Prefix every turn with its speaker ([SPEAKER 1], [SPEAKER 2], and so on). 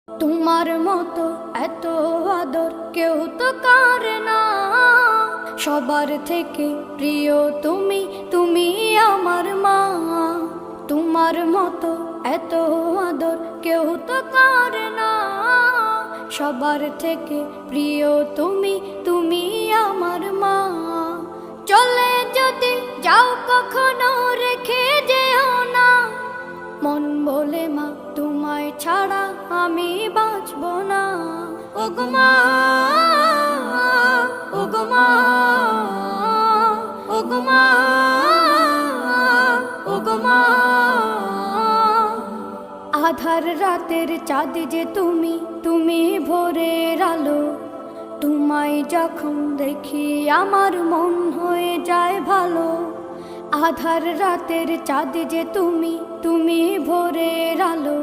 [SPEAKER 1] তোমার মতো এত আদর কেউ তো করে না, সবার থেকে প্রিয় তুমি, তুমি আমার মা। তোমার মতো এত আদর কেউ তো করে না, সবার থেকে প্রিয় তুমি, তুমি আমার মা। চলে যদি যাও কখনো রেখে যেও না, মন বলে মা তোমায় ছাড়া আমি বাঁচব না। ওগো মা, ওগো মা, ওগো মা, ওগো মা। আধার রাতের চাঁদ যে তুমি, তুমি ভোরের আলো। তোমায় যখন দেখি আমার মন হয়ে যায় ভালো। আধার রাতের চাঁদ যে তুমি, তুমি ভোরের আলো।